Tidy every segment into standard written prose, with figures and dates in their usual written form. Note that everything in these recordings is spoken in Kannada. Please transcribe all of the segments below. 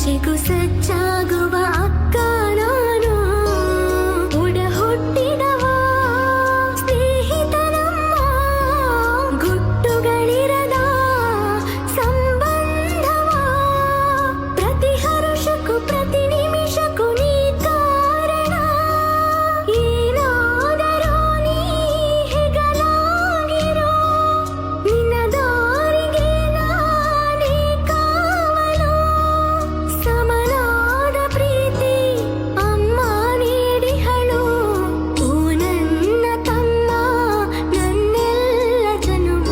ಹೆಜ್ಜೆಗೂ ಸಜ್ಜಾಗುವ ಅಕ್ಕ ನಾನು. ಒಡ ಹುಟ್ಟಿದವ ಸ್ನೇಹಿತನಮ್ಮ, ಗುಟ್ಟುಗಳಿರದ ಸಂಬಂಧವ. ಪ್ರತಿ ಹರುಷಕ್ಕೂ ಪ್ರತಿ ನಿಮಿಷಕ್ಕೂ ನೀ ಕಾರಣ. ಏನಾದರೂ ನೀ ಹೆಗಲಾಗಿರೋ, ನಿನ್ನ ದಾರಿಗೆ ನಾನೇ ಕಾವಲು. ಸಮನಾದ ಪ್ರೀತಿ ಅಮ್ಮ ನೀಡಿಹಳು. ಓ ನನ್ನ ತಮ್ಮ, ನನ್ನೆಲ್ಲ ಜನುಮ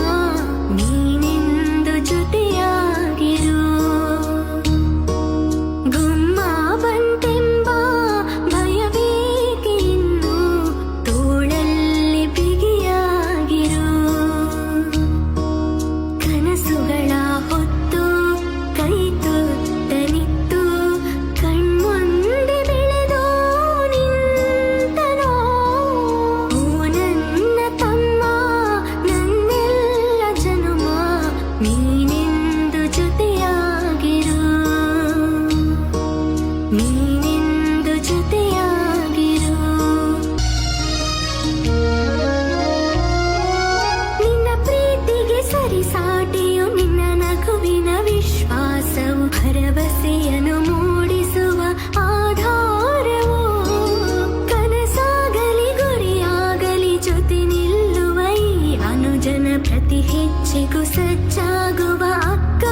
ನೀನೆಂದು ಜೊತೆಯಾಗಿರು. ಗುಮ್ಮ ಬಂತೆಂಬ ಭಯಬೇಕೆ ಇನ್ನು, ತೋಳಲ್ಲಿ ಬಿಗಿಯಾಗಿರು. ಕನಸುಗಳ ಹೊತ್ತು ಕೈ ತುತ್ತನಿತ್ತು, ಕಣ್ಮುಂದೆ ಬೆಳೆದು ನಿಂತನೋ. ಓ ನನ್ನ ತಮ್ಮ, ನನ್ನೆಲ್ಲ ಜನುಮ ನೀನೆಂದು ಜೊತೆಯಾಗಿರು. ನೀನೆಂದು ಜೊತೆಯಾಗಿರು. ನಿನ್ನ ಪ್ರೀತಿಗೆ ಸರಿಸಾಟಿಯು ನಿನ್ನ ನಗುವಿನ ವಿಶ್ವಾಸವು, ಭರವಸೆಯನ್ನು ಮೂಡಿಸುವ ಆಧಾರವು. ಕನಸಾಗಲಿ ಗುರಿಯಾಗಲಿ ಜೊತೆ ನಿಲ್ಲುವ ಈ ಅನುಜನ, ಪ್ರತಿ ಹೆಜ್ಜೆಗೂ ಸಜ್ಜಾಗುವ ಅಕ್ಕ